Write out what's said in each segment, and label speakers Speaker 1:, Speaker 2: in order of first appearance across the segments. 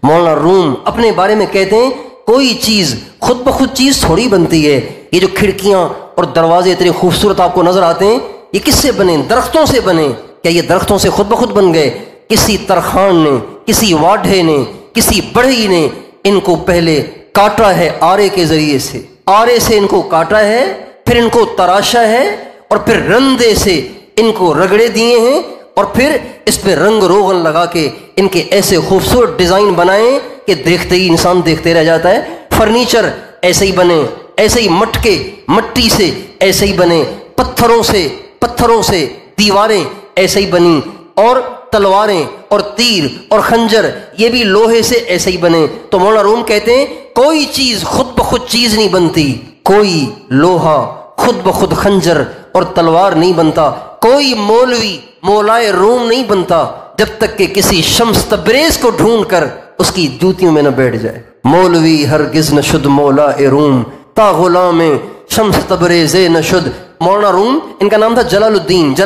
Speaker 1: مولانا روم اپنے بارے میں کہتے ہیں کوئی چیز خود بخود چیز تھوڑی بنتی ہے. یہ جو کھڑکیاں اور دروازے اتنے خوبصورت آپ کو نظر آتے ہیں یہ کس سے بنے؟ درختوں سے بنے. کیا یہ درختوں سے خود بخود بن گئے؟ کسی ترخان نے، کسی واڈھے نے، کسی بڑھئی نے ان کو پہلے کاٹا ہے آرے کے ذریعے سے، آرے سے ان کو کاٹا ہے، پھر ان کو تراشا ہے، اور پھر رندے سے ان کو رگڑے دیے ہیں، اور پھر اس پہ رنگ روغن لگا کے ان کے ایسے خوبصورت ڈیزائن بنائے کہ دیکھتے ہی انسان دیکھتے رہ جاتا ہے. فرنیچر ایسے ہی بنے، ایسے ہی مٹکے مٹی سے ایسے ہی بنے، پتھروں سے دیواریں ایسے ہی بنی، اور تلواریں اور تیر اور خنجر یہ بھی لوہے سے ایسے ہی بنے. تو مولانا روم کہتے ہیں کوئی چیز خود بخود چیز نہیں بنتی، کوئی لوہا خود بخود خنجر اور تلوار نہیں بنتا، کوئی مولوی مولائے روم نہیں بنتا جب تک کہ کسی شمس تبریز کو ڈھونڈ کر اس کی جوتیوں میں نہ بیٹھ جائے. مولوی ہرگز نہ شد مولا روم تا غلام شمس تبریز نشد. مولانا روم ان کا نام تھا جلال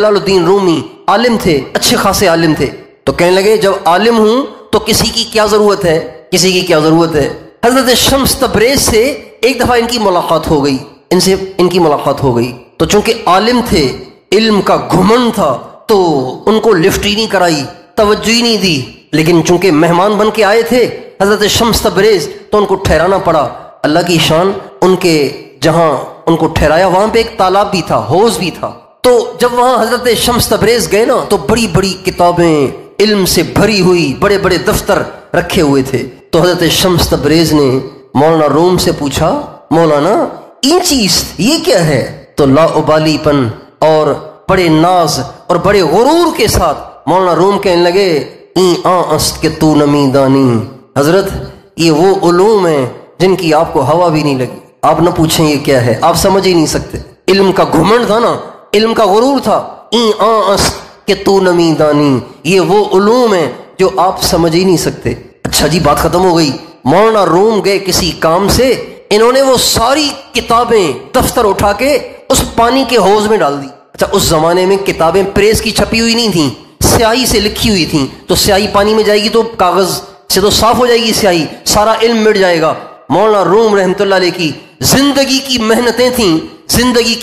Speaker 1: الدین رومی. عالم تھے، اچھے خاصے عالم تھے. تو کہنے لگے جب عالم ہوں تو کسی کی کیا ضرورت ہے، کسی کی کیا ضرورت ہے. حضرت شمس تبریز سے ایک دفعہ ان کی ملاقات ہو گئی، ان کی ملاقات ہو گئی. تو چونکہ عالم تھے، علم کا گھمنڈ تھا، تو ان کو لفٹ ہی نہیں کرائی، توجہ ہی نہیں دی. لیکن چونکہ مہمان بن کے آئے تھے حضرت شمس تبریز تو ان کو ٹھہرانا پڑا. اللہ کی شان، ان کے جہاں ان کو ٹھہرایا وہاں پہ ایک تالاب بھی تھا، حوض بھی تھا. تو جب وہاں حضرت شمس تبریز گئے نا تو بڑی بڑی کتابیں علم سے بھری ہوئی، بڑے بڑے دفتر رکھے ہوئے تھے. تو حضرت شمس تبریز نے مولانا روم سے پوچھا مولانا این چیز یہ کیا ہے؟ تو لا ابالی پن اور بڑے ناز اور بڑے غرور کے ساتھ مولانا روم کہنے لگے این است کہ تو نمی دانی. حضرت یہ وہ علوم ہیں جن کی آپ کو ہوا بھی نہیں لگی. آپ نہ پوچھیں یہ کیا ہے، آپ سمجھ ہی نہیں سکتے. علم کا گھمنڈ تھا نا، علم کا غرور تھا. این است کہ تو نمی دانی، یہ وہ علوم ہیں جو آپ سمجھ ہی نہیں سکتے. اچھا جی، بات ختم ہو گئی. مولانا روم گئے کسی کام سے، انہوں نے وہ ساری کتابیں دفتر اٹھا کے اس پانی کے حوض میں ڈال دی. اچھا، اس زمانے میں کتابیں پریس کی چھپی ہوئی نہیں تھیں، سیاہی سے لکھی ہوئی تھیں. تو سیاہی پانی میں جائے گی تو کاغذ سے تو صاف ہو جائے گی سیاہی، سارا علم مٹ جائے گا. مولانا روم رحمۃ اللہ علیہ کی زندگی کی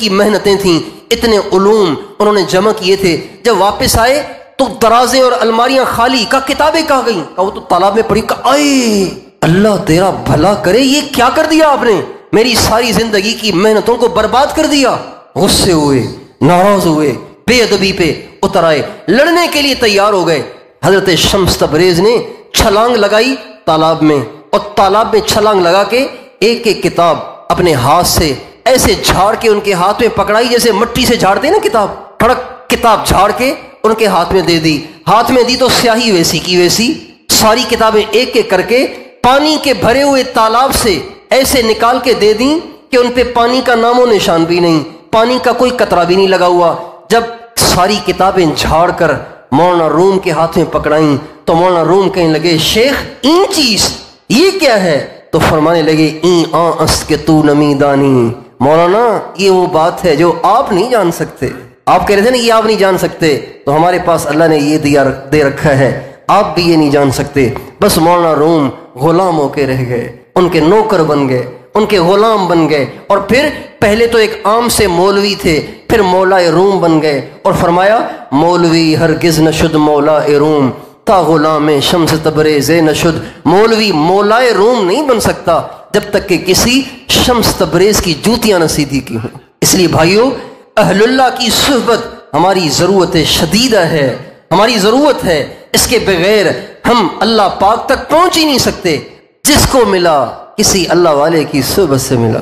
Speaker 1: محنتیں تھیں، اتنے علوم انہوں نے جمع کیے تھے. جب واپس آئے تو درازیں اور الماریاں خالی. کا کتابیں کہاں گئیں؟ وہ تو تالاب میں پڑی. آئے اللہ تیرا بھلا کرے، یہ کیا کر دیا آپ نے؟ میری ساری زندگی کی محنتوں کو برباد کر دیا. غصے ہوئے، ناراض ہوئے، بے ادبی پہ اتر آئے، لڑنے کے لیے تیار ہو گئے. حضرت شمس تبریز نے چھلانگ لگائی تالاب میں، اور تالاب میں چھلانگ لگا کے ایک ایک کتاب اپنے ہاتھ سے ایسے جھاڑ کے ان کے ہاتھ میں پکڑائی، جیسے مٹی سے جھاڑتے نا کتاب. کھڑک کتاب جھاڑ کے ان کے ہاتھ میں دے دی. ہاتھ میں دی تو سیاہی ویسی کی ویسی. ساری کتابیں ایک ایک کر کے پانی کے بھرے ہوئے تالاب سے ایسے نکال کے دے دیں کہ ان پہ پانی کا نام و نشان بھی نہیں، پانی کا کوئی قطرہ بھی نہیں لگا ہوا. جب ساری کتابیں جھاڑ کر مولانا روم کے ہاتھ میں پکڑائیں تو مولانا روم کہنے لگے شیخ این چیز یہ کیا ہے؟ تو فرمانے لگے این است کہ تو نمی دانی. مولانا یہ وہ بات ہے جو آپ نہیں جان سکتے. آپ کہہ رہے تھے نا یہ آپ نہیں جان سکتے، تو ہمارے پاس اللہ نے یہ دے رکھا ہے، آپ بھی یہ نہیں جان سکتے. بس مولانا روم غلام ہو کے رہ گئے، ان کے نوکر بن گئے، ان کے غلام بن گئے. اور پھر پہلے تو ایک عام سے مولوی تھے، پھر مولا روم بن گئے. اور فرمایا مولوی ہرگز نشد مولا روم تا غلام شمس تبریز نشد. مولوی مولا روم نہیں بن سکتا جب تک کہ کسی شمس تبریز کی جوتیاں نہ سیدھی کی ہوں. اس لیے بھائیو، اہل اللہ کی صحبت ہماری ضرورت شدیدہ ہے، ہماری ضرورت ہے. اس کے بغیر ہم اللہ پاک تک پہنچ ہی نہیں سکتے. جس کو ملا کسی اللہ والے کی صحبت سے ملا.